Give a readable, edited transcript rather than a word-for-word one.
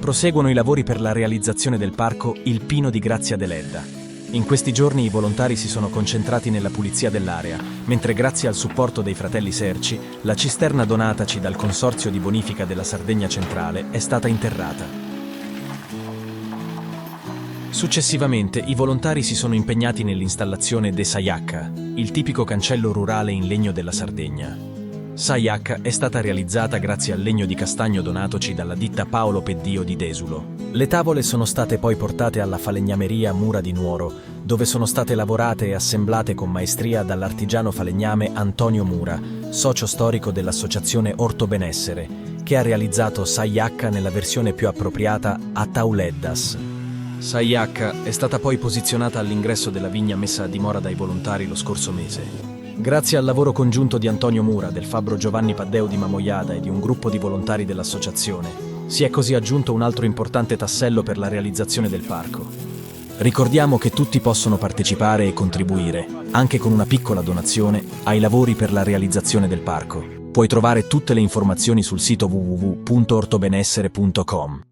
Proseguono i lavori per la realizzazione del parco Il Pino di Grazia Deledda. In questi giorni i volontari si sono concentrati nella pulizia dell'area, mentre grazie al supporto dei fratelli Serci, la cisterna donataci dal Consorzio di Bonifica della Sardegna Centrale è stata interrata. Successivamente i volontari si sono impegnati nell'installazione de Sayacca, il tipico cancello rurale in legno della Sardegna. Sayacca è stata realizzata grazie al legno di castagno donatoci dalla ditta Paolo Peddio di Desulo. Le tavole sono state poi portate alla falegnameria Mura di Nuoro, dove sono state lavorate e assemblate con maestria dall'artigiano falegname Antonio Mura, socio storico dell'associazione Orto Benessere, che ha realizzato Sayacca nella versione più appropriata a Tauleddas. Sayacca è stata poi posizionata all'ingresso della vigna messa a dimora dai volontari lo scorso mese. Grazie al lavoro congiunto di Antonio Mura, del fabbro Giovanni Paddeo di Mamoiada e di un gruppo di volontari dell'associazione, si è così aggiunto un altro importante tassello per la realizzazione del parco. Ricordiamo che tutti possono partecipare e contribuire, anche con una piccola donazione, ai lavori per la realizzazione del parco. Puoi trovare tutte le informazioni sul sito www.ortobenessere.com.